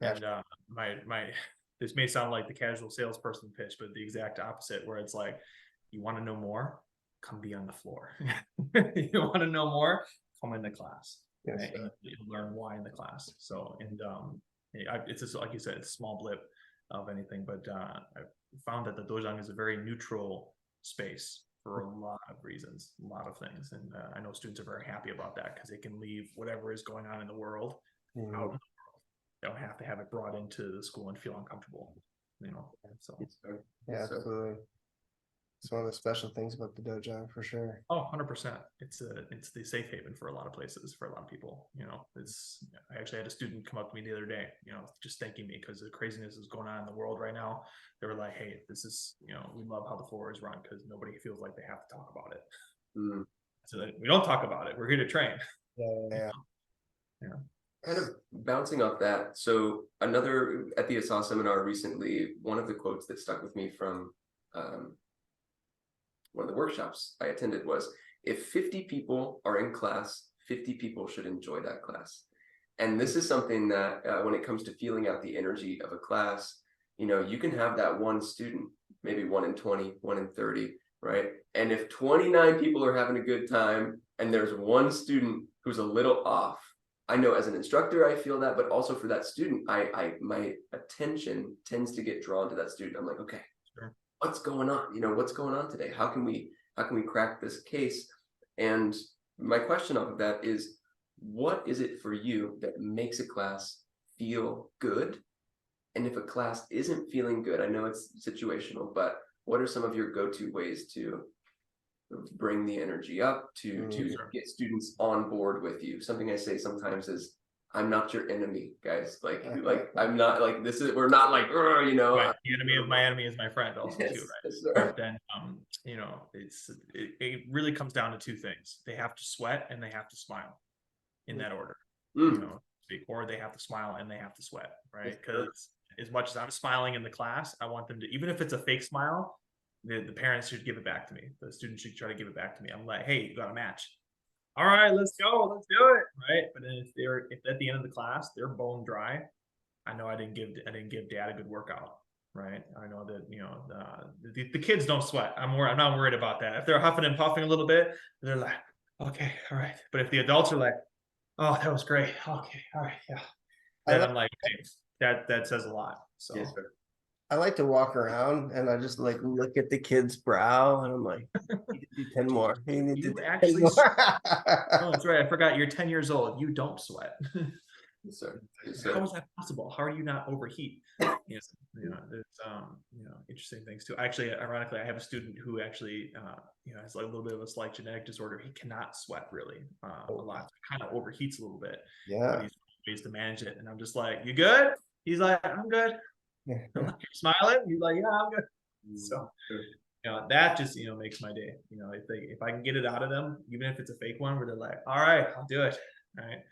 Gotcha. And this may sound like the casual salesperson pitch, but the exact opposite, where it's like, you want to know more, come be on the floor. You want to know more, come in the class. Yes, right? And you'll learn why in the class. So, and it's just, like you said, it's a small blip of anything, but I found that the dojang is a very neutral space for a lot of reasons, a lot of things. And I know students are very happy about that, because they can leave whatever is going on in the world out in the world. They don't have to have it brought into the school and feel uncomfortable, so. Yeah, absolutely. It's one of the special things about the dojo, for sure. Oh, 100%. It's the safe haven for a lot of places, for a lot of people. I actually had a student come up to me the other day, just thanking me because the craziness is going on in the world right now. They were like, hey, this is, we love how the floor is run, because nobody feels like they have to talk about it. So we don't talk about it. We're here to train. Yeah. Kind of bouncing off that. So at the ASA seminar recently, one of the quotes that stuck with me from one of the workshops I attended was, if 50 people are in class, 50 people should enjoy that class. And this is something that when it comes to feeling out the energy of a class, you can have that one student, maybe 1 in 20, 1 in 30, right? And if 29 people are having a good time and there's one student who's a little off, I know as an instructor, I feel that, but also for that student, my attention tends to get drawn to that student. I'm like, okay, sure, what's going on? What's going on today? How can we crack this case? And my question off of that is, what is it for you that makes a class feel good? And if a class isn't feeling good, I know it's situational, but what are some of your go-to ways to bring the energy up, to get students on board with you? Something I say sometimes is, I'm not your enemy, guys. Like I'm not like we're not like, you know. Right. The enemy of my enemy is my friend also Yes, too, right? yes, sir. But then, you know, it really comes down to two things. They have to sweat and they have to smile in that order, you know, or they have to smile and they have to sweat, right? Because as much as I'm smiling in the class, I want them to, even if it's a fake smile, the parents should give it back to me. The students should try to give it back to me. I'm like, hey, you got a match. All right, let's go, let's do it, right? But then if at the end of the class they're bone dry, I know I didn't give dad a good workout, right? I know that, you know, the kids don't sweat. I'm not worried about that. If they're huffing and puffing a little bit, they're like, okay, all right. But if the adults are like, oh, that was great, okay, all right, yeah, then I'm like, hey, that says a lot. So Yes, sir. I like to walk around and I just like look at the kid's brow and I'm like, you need to do 10 more. You need to you do 10 actually more. oh, that's right, I forgot you're 10 years old, you don't sweat. Yes, sir. Yes, How sir. is that possible? How are you not overheat? Yes, you know, there's you know, interesting things too. Actually, ironically, I have a student who actually you know, has like a little bit of a slight genetic disorder. He cannot sweat really a lot. Kind of overheats a little bit. Yeah. But he's ways to manage it. And I'm just like, you good? He's like, I'm good. I'm like, you're smiling? He's like, yeah, I'm good. So you know, that just, you know, makes my day. You know, if I can get it out of them, even if it's a fake one where they're like, all right, I'll do it. All right.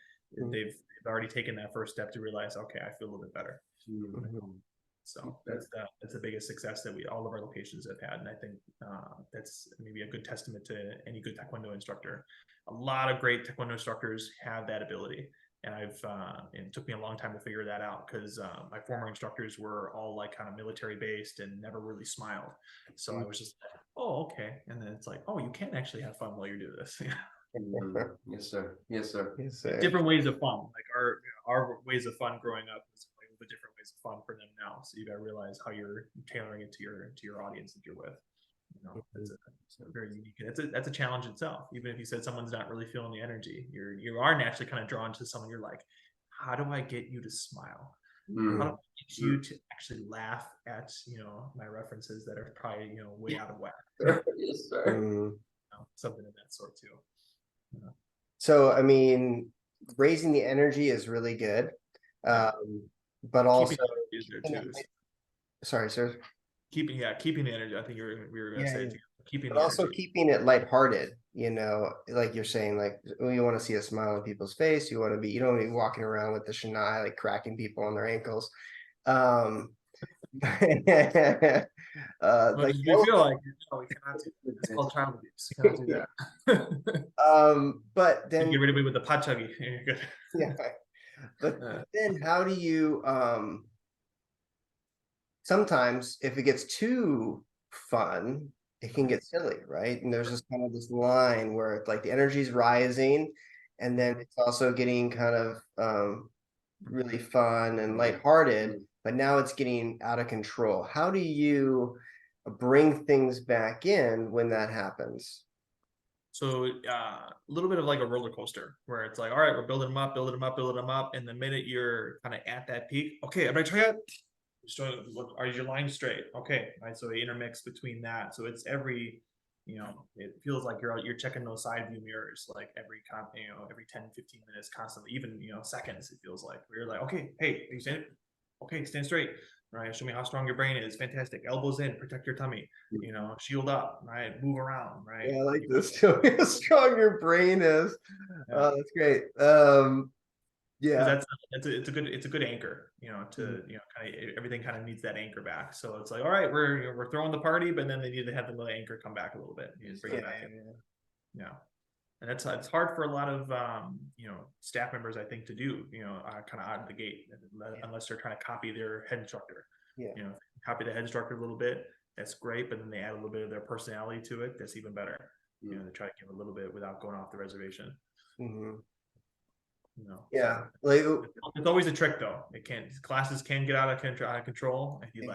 They've already taken that first step to realize, okay, I feel a little bit better. So that's the biggest success that all of our locations have had. And I think that's maybe a good testament to any good Taekwondo instructor. A lot of great Taekwondo instructors have that ability. And it took me a long time to figure that out because my former instructors were all like kind of military based and never really smiled. So I was just like, oh, okay. And then it's like, oh, you can actually have fun while you do this. Yes, sir. Yes, sir. Yes, sir. Different ways of fun. Like our ways of fun growing up was like the different ways of fun for them now. So you got to realize how you're tailoring it to your audience that you're with. You know, it's a very unique. That's a challenge itself. Even if you said someone's not really feeling the energy, you are naturally kind of drawn to someone. You're like, how do I get you to smile? How do I get you to actually laugh at, you know, my references that are probably, you know, way out of whack? Yes, sir. You know, something of that sort too. You know. So, I mean, raising the energy is really good. But also, sorry, sir. Keeping the energy. I think we were going to say keeping but the also energy. keeping it lighthearted, you know, like you're saying, like you want to see a smile on people's face. You don't want to be walking around with the shinai, like cracking people on their ankles. Like we feel like, no, we cannot do that. It's called child abuse. You cannot do that. But then you get rid of me with the pachagi. You're good. Yeah. But then how do you sometimes if it gets too fun, it can get silly, right? And there's just kind of this line where it's like the energy's rising and then it's also getting kind of really fun and lighthearted, but now it's getting out of control. How do you bring things back in when that happens? So a little bit of like a roller coaster where it's like, all right, we're building them up, building them up, building them up. And the minute you're kind of at that peak, okay, everybody try it. Are your lines straight? Okay, right. So they intermix between that. So it's every, you know, it feels like you're checking those side view mirrors like every 10, 15 minutes constantly, even, you know, seconds, it feels like where you're like, okay, hey, you stand, okay, stand straight. Right, show me how strong your brain is. Fantastic. Elbows in, protect your tummy. You know, shield up. Right, move around. Right. Yeah, I like this. Show me how strong your brain is. Yeah. Oh, that's great. Yeah, it's a good anchor. You know, to you know, kind of everything kind of needs that anchor back. So it's like, all right, we're throwing the party, but then they need to have the little anchor come back a little bit. You just bring it back in. Yeah. And it's hard for a lot of you know, staff members, I think, to do, you know, kind of out of the gate, unless they're trying to copy their head instructor. Yeah. You know, copy the head instructor a little bit, that's great, but then they add a little bit of their personality to it, that's even better. You know, they try to give a little bit without going off the reservation. You know, yeah, so like it's always a trick though. Classes can get out of control if you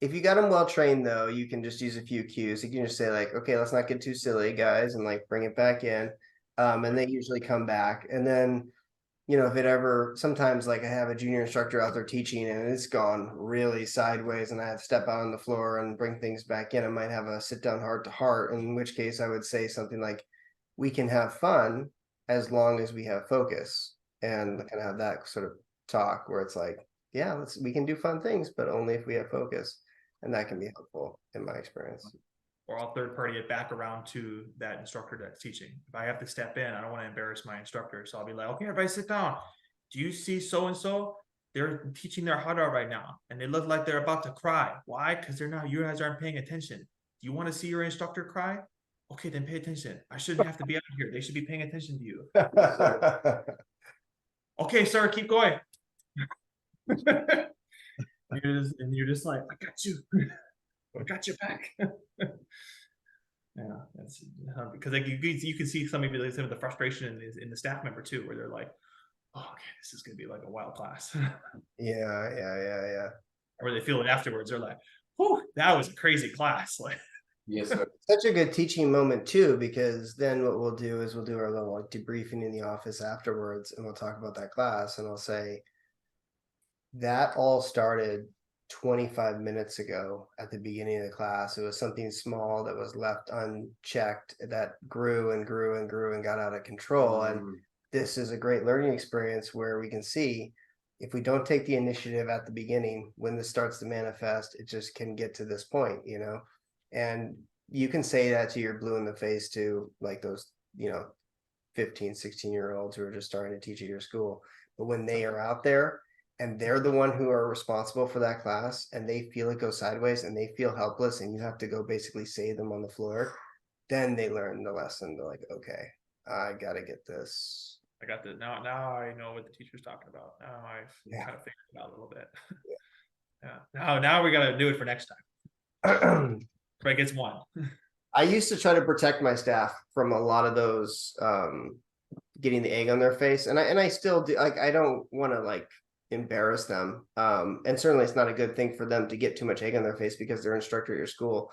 if you got them well trained though, you can just use a few cues. You can just say like, okay, let's not get too silly, guys, and like bring it back in. And they usually come back. And then, you know, if it ever sometimes like I have a junior instructor out there teaching and it's gone really sideways and I have to step out on the floor and bring things back in, I might have a sit down heart to heart, in which case I would say something like, we can have fun as long as we have focus. and kind of have that sort of talk where it's like, yeah, we can do fun things, but only if we have focus. And that can be helpful in my experience. Or I'll third party it back around to that instructor that's teaching. If I have to step in, I don't want to embarrass my instructor. So I'll be like, okay, everybody sit down. Do you see so-and-so? They're teaching their huddle right now, and they look like they're about to cry. Why? Because they're not, you guys aren't paying attention. Do you want to see your instructor cry? Okay, then pay attention. I shouldn't have to be out here. They should be paying attention to you. Okay, sir, keep going. You're just like, I got you. I got your back. Yeah, that's because like you can see some of the frustration in the staff member too, where they're like, oh, okay, this is gonna be like a wild class. Yeah. Or they feel it afterwards. They're like, whew, that was a crazy class. Like, Yes, sir. Such a good teaching moment too, because then what we'll do is we'll do our little like debriefing in the office afterwards, and we'll talk about that class, and I'll say that all started 25 minutes ago at the beginning of the class. It was something small that was left unchecked that grew and grew and grew and got out of control. And this is a great learning experience where we can see if we don't take the initiative at the beginning, when this starts to manifest, it just can get to this point, you know. And you can say that to your blue in the face to like those, you know, 15, 16-year-olds who are just starting to teach at your school. But when they are out there and they're the one who are responsible for that class, and they feel it go sideways and they feel helpless, and you have to go basically save them on the floor, then they learn the lesson. They're like, okay, I got to get this. I got the now I know what the teacher's talking about. Now I've kind of figured it out a little bit. Yeah. Now we got to do it for next time. Right, gets one. I used to try to protect my staff from a lot of those getting the egg on their face, and I still do. Like, I don't want to like embarrass them, and certainly it's not a good thing for them to get too much egg on their face because they're instructor at your school.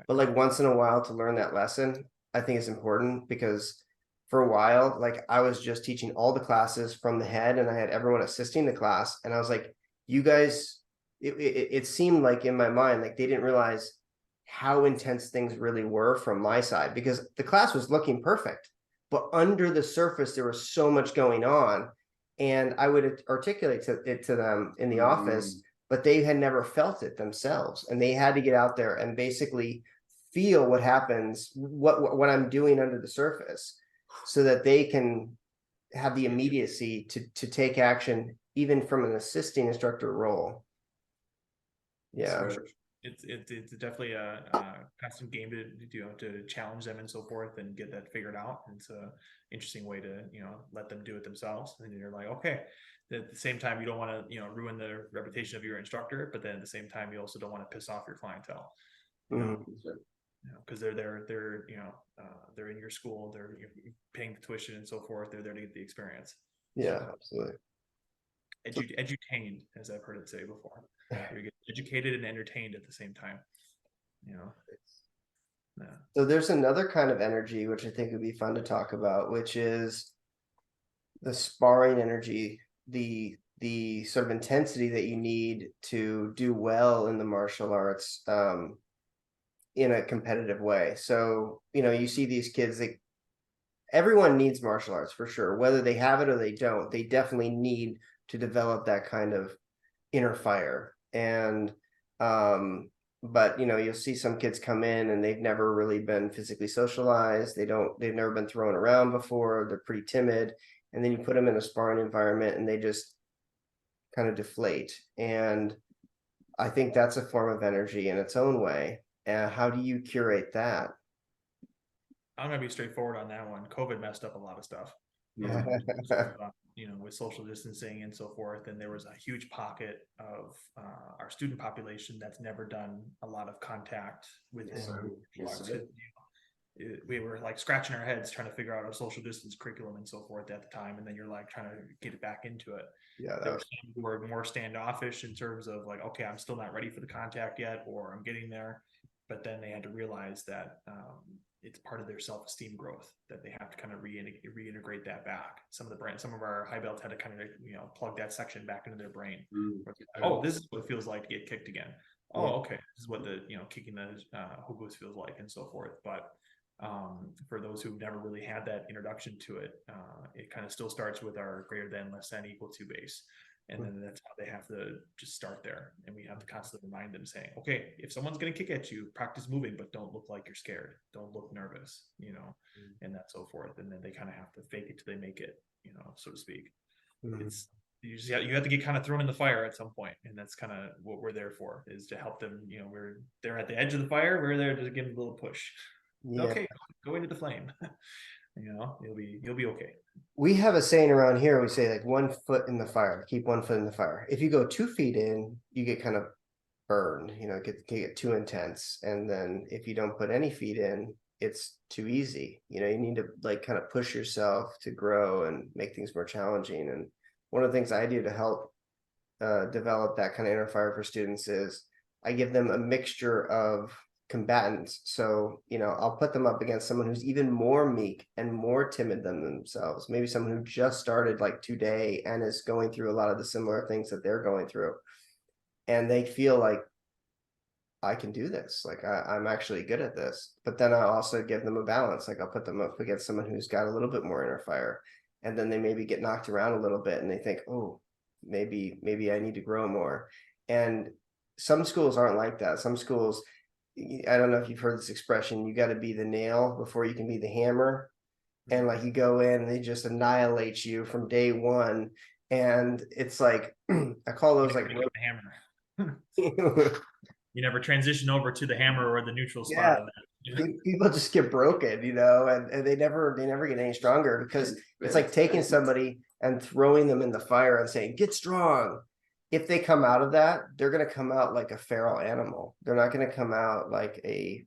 But like once in a while to learn that lesson, I think it's important, because for a while, like I was just teaching all the classes from the head, and I had everyone assisting the class, and I was like, you guys, it seemed like in my mind like they didn't realize how intense things really were from my side, because the class was looking perfect, but under the surface there was so much going on, and I would articulate it to them in the office, but they had never felt it themselves, and they had to get out there and basically feel what happens, what I'm doing under the surface, so that they can have the immediacy to take action even from an assisting instructor role. Yeah. It's definitely a constant game to challenge them and so forth and get that figured out. It's a interesting way to let them do it themselves, and you're like, okay. At the same time, you don't want to ruin the reputation of your instructor, but then at the same time, you also don't want to piss off your clientele. Because they're in your school, they're paying the tuition and so forth. They're there to get the experience. Yeah, absolutely. Edutained, as I've heard it say before. You get educated and entertained at the same time. So there's another kind of energy which I think would be fun to talk about, which is the sparring energy, the sort of intensity that you need to do well in the martial arts in a competitive way. So you see these kids, everyone needs martial arts for sure, whether they have it or they don't. They definitely need to develop that kind of inner fire. And but you'll see some kids come in and they've never really been physically socialized. They've never been thrown around before. They're pretty timid, and then you put them in a sparring environment and they just kind of deflate. And I think that's a form of energy in its own way. How do you curate that? I'm gonna be straightforward on that one. COVID messed up a lot of stuff. With social distancing and so forth, and there was a huge pocket of our student population that's never done a lot of contact with we were like scratching our heads trying to figure out our social distance curriculum and so forth at the time, and then you're like trying to get it back into it. There were some who were more standoffish in terms of like, okay, I'm still not ready for the contact yet, or I'm getting there, but then they had to realize that it's part of their self-esteem growth, that they have to kind of reintegrate that back. Some of our high belts had to kind of plug that section back into their brain. Oh, this is what it feels like to get kicked again. Oh, okay, this is what the kicking the hoogoos feels like and so forth. But For those who've never really had that introduction to it, it kind of still starts with our greater than, less than, equal to base. And then that's how they have to just start there. And we have to constantly remind them, saying, okay, if someone's going to kick at you, practice moving, but don't look like you're scared. Don't look nervous, and that so forth. And then they kind of have to fake it till they make it, so to speak. It's, you have to get kind of thrown in the fire at some point, and that's kind of what we're there for, is to help them. They're at the edge of the fire. We're there to give them a little push. Yeah. Okay, go into the flame. You'll be okay. We have a saying around here. We say like 1 foot in the fire, keep 1 foot in the fire. If you go 2 feet in, you get kind of burned, get too intense. And then if you don't put any feet in, it's too easy. You need to like kind of push yourself to grow and make things more challenging. And one of the things I do to help develop that kind of inner fire for students is I give them a mixture of combatants. So, I'll put them up against someone who's even more meek and more timid than themselves. Maybe someone who just started like today and is going through a lot of the similar things that they're going through. And they feel like, I can do this. Like I'm actually good at this. But then I also give them a balance. Like I'll put them up against someone who's got a little bit more inner fire. And then they maybe get knocked around a little bit and they think, oh, maybe I need to grow more. And some schools aren't like that. Some schools, I don't know if you've heard this expression, you got to be the nail before you can be the hammer. And like you go in and they just annihilate you from day one. And it's like, I call those like the hammer. You never transition over to the hammer or the neutral spot. Yeah. People just get broken, and they never get any stronger, because it's like taking somebody and throwing them in the fire and saying, get strong. If they come out of that, they're going to come out like a feral animal. They're not going to come out like a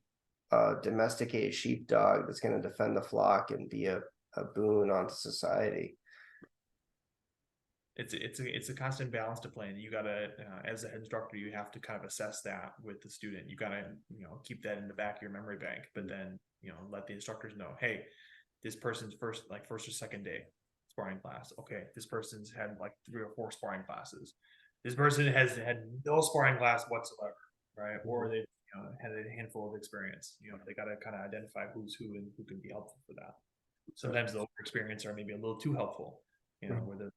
domesticated sheepdog that's going to defend the flock and be a boon onto society. It's a constant balance to play, and you gotta, as a head instructor, you have to kind of assess that with the student. You gotta, keep that in the back of your memory bank, but then, let the instructors know, hey, this person's first or second day sparring class. Okay, this person's had like 3 or 4 sparring classes. This person has had no sparring class whatsoever, right? Or they, had a handful of experience. They gotta kind of identify who's who and who can be helpful for that. Sometimes the over experience are maybe a little too helpful. Where they're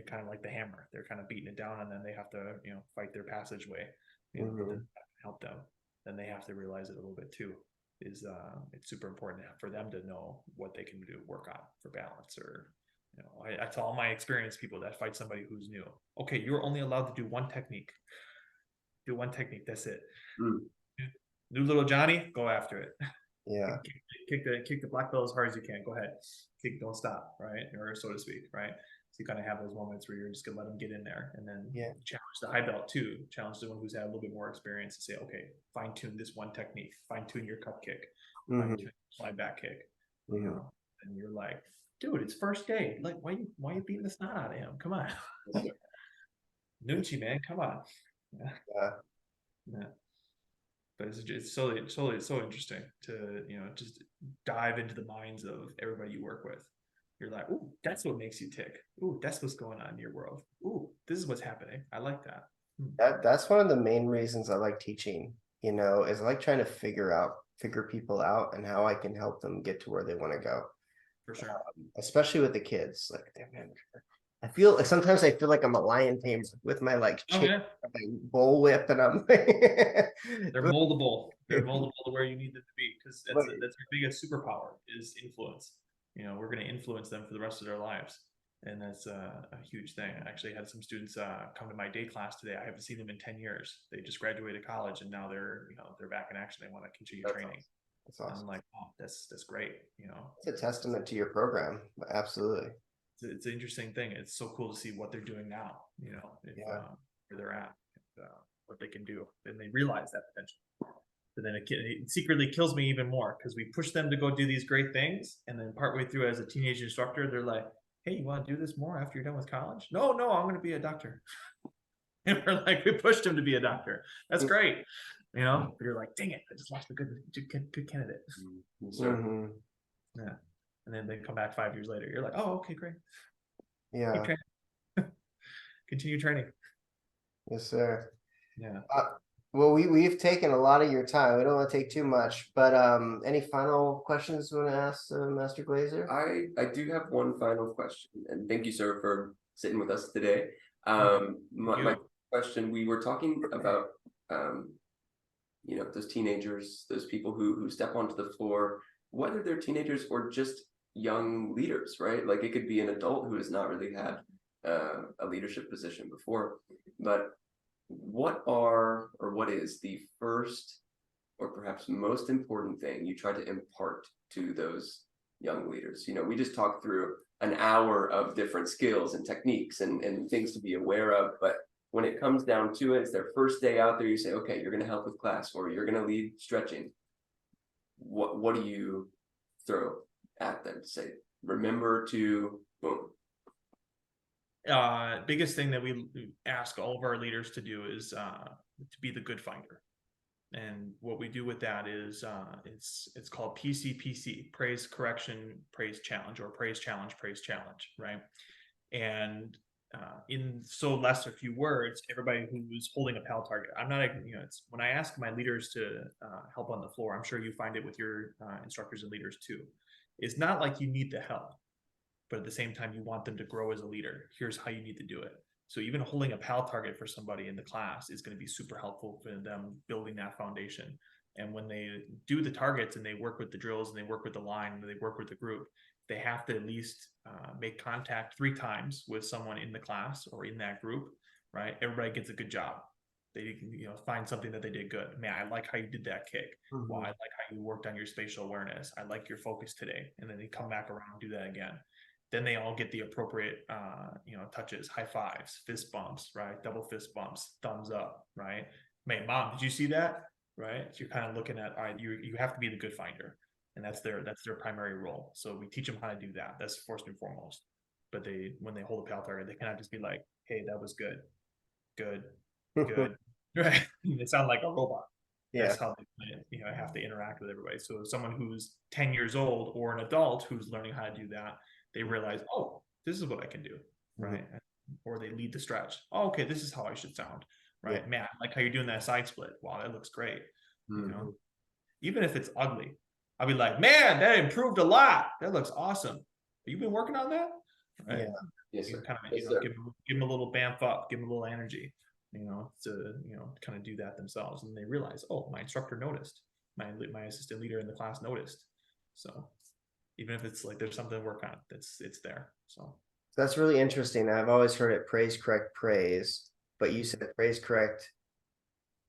kind of like the hammer. They're kind of beating it down, and then they have to, fight their passageway, help them. Then they have to realize it a little bit too. It's super important for them to know what they can do, work on for balance. Or, I tell all my experienced people that fight somebody who's new, okay, you're only allowed to do one technique. Do one technique. That's it. New little Johnny, go after it. Yeah. Kick the black belt as hard as you can. Go ahead. Kick, don't stop, right? Or so to speak, right? So you kind of have those moments where you're just gonna let them get in there, and then challenge the high belt too. Challenge the one who's had a little bit more experience to say, okay, fine tune this one technique, fine tune your cup kick, fine tune slide back kick. And you're like, dude, it's first day. Like, why you beating the snot out of him? Come on, Nunchi, man, come on. Yeah. But it's so interesting to, just dive into the minds of everybody you work with. You're like, ooh, that's what makes you tick. Ooh, that's what's going on in your world. Ooh, this is what's happening. I like that. That's one of the main reasons I like teaching, is I like trying to figure people out and how I can help them get to where they want to go. For sure. Especially with the kids. Like, I feel like sometimes I feel like I'm a lion tamer with my my bullwhip, and I'm they're moldable. They're moldable to where you need them to be, because that's your biggest superpower is influence. We're going to influence them for the rest of their lives, and that's a huge thing. I actually had some students come to my day class today. I haven't seen them in 10 years. They just graduated college, and now they're back in action. They want to continue training. That's awesome. I'm like, oh, that's great. It's a testament to your program. Absolutely. It's an interesting thing. It's so cool to see what they're doing now, where they're at, what they can do, and they realize that potential. But then it secretly kills me even more, because we push them to go do these great things, and then partway through, as a teenage instructor, they're like, hey, you want to do this more after you're done with college? No, I'm going to be a doctor. And we're like, we pushed him to be a doctor. That's great. But you're like, dang it, I just lost a good candidate. Yeah. And then they come back 5 years later. You're like, oh, okay, great. Yeah. Continue training. Yes, sir. Yeah. Well, we've taken a lot of your time. We don't want to take too much, but any final questions you want to ask Master Glazer? I do have one final question, and thank you, sir, for sitting with us today. My question, we were talking about those teenagers, those people who step onto the floor, whether they're teenagers or just young leaders, right? Like it could be an adult who has not really had a leadership position before, but what is the first or perhaps most important thing you try to impart to those young leaders? We just talked through an hour of different skills and techniques and things to be aware of, but when it comes down to it, it's their first day out there, you say, okay, you're going to help with class or you're going to lead stretching. What do you throw at them to say, remember to boom? Biggest thing that we ask all of our leaders to do is to be the good finder. And what we do with that is it's called PCPC, praise, correction, praise, challenge, or praise, challenge, right? And in so less a few words, everybody who's holding a PAL target, I'm not, it's when I ask my leaders to help on the floor, I'm sure you find it with your instructors and leaders too. It's not like you need the help, but at the same time, you want them to grow as a leader. Here's how you need to do it. So even holding a PAL target for somebody in the class is going to be super helpful for them building that foundation. And when they do the targets and they work with the drills and they work with the line and they work with the group, they have to at least make contact 3 times with someone in the class or in that group, right? Everybody gets a good job. They find something that they did good. Man, I like how you did that kick. Mm-hmm. Well, I like how you worked on your spatial awareness. I like your focus today. And then they come back around and do that again. Then they all get the appropriate, touches, high fives, fist bumps, right? Double fist bumps, thumbs up, right? Man, mom, did you see that? Right? So you're kind of looking at, all right, you have to be the good finder, and that's their primary role. So we teach them how to do that. That's first and foremost. But when they hold a PAL target, they cannot just be like, hey, that was good, right? They sound like a robot. Yeah. That's how they have to interact with everybody. So someone who's 10 years old or an adult who's learning how to do that, they realize, oh, this is what I can do, right? Mm-hmm. Or they lead the stretch. Oh, okay, this is how I should sound, right? Yeah. Man, I like how you're doing that side split. Wow, that looks great. Mm-hmm. Even if it's ugly, I'll be like, man, that improved a lot. That looks awesome. Have you been working on that? Right? Yeah. Yes, sir. Kind of, give them a little bamp up, give them a little energy, to kind of do that themselves, and they realize, oh, my instructor noticed, my assistant leader in the class noticed. So even if it's like there's something to work on, it's there. So that's really interesting. I've always heard it praise, correct, praise, but you said praise, correct,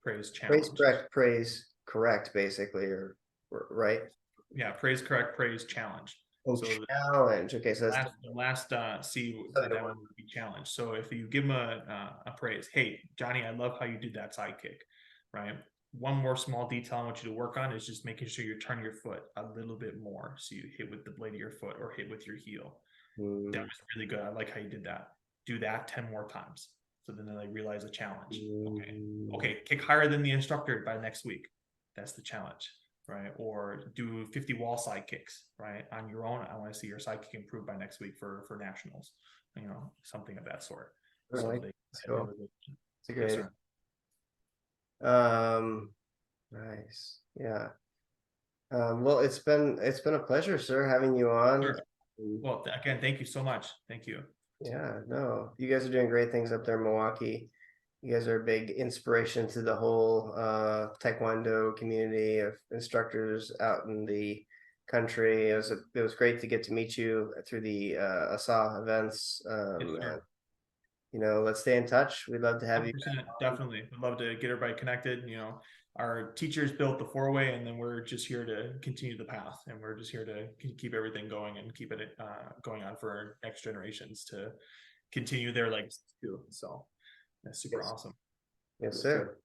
praise, challenge. Praise, correct, praise, correct, basically, or right? Yeah, praise, correct, praise, challenge. Oh, so challenge. Okay, so that's the last C that one would be challenge. So if you give them a praise, hey, Johnny, I love how you did that side kick, right? One more small detail I want you to work on is just making sure you turn your foot a little bit more. So you hit with the blade of your foot or hit with your heel. That was really good. I like how you did that. Do that 10 more times. So then they realize a challenge. Okay, kick higher than the instructor by next week. That's the challenge, right? Or do 50 wall side kicks, right? On your own. I want to see your side kick improve by next week for nationals, something of that sort. Right. So it's a great. Nice. Yeah. Well, it's been a pleasure, sir, having you on. Sure. Well, again, thank you so much. Thank you. Yeah, no, you guys are doing great things up there in Milwaukee. You guys are a big inspiration to the whole Taekwondo community of instructors out in the country. It was great to get to meet you through the ASA events. And, let's stay in touch. We'd love to have 100%, you. Definitely. We'd love to get everybody connected. Our teachers built the 4-way, and then we're just here to continue the path, and we're just here to keep everything going and keep it going on for our next generations to continue their legacy too. So that's super awesome. Yes, sir.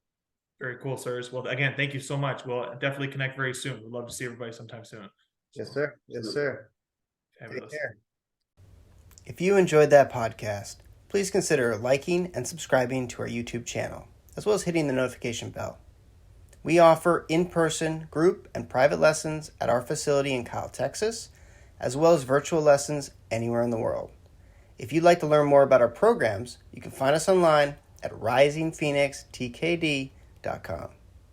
Very cool, sirs. Well, again, thank you so much. We'll definitely connect very soon. We'd love to see everybody sometime soon. Yes, sir. Yes, sir. Take care. If you enjoyed that podcast, please consider liking and subscribing to our YouTube channel, as well as hitting the notification bell. We offer in-person, group, and private lessons at our facility in Kyle, Texas, as well as virtual lessons anywhere in the world. If you'd like to learn more about our programs, you can find us online at risingphoenixtkd.com. blackbeltacademy.com.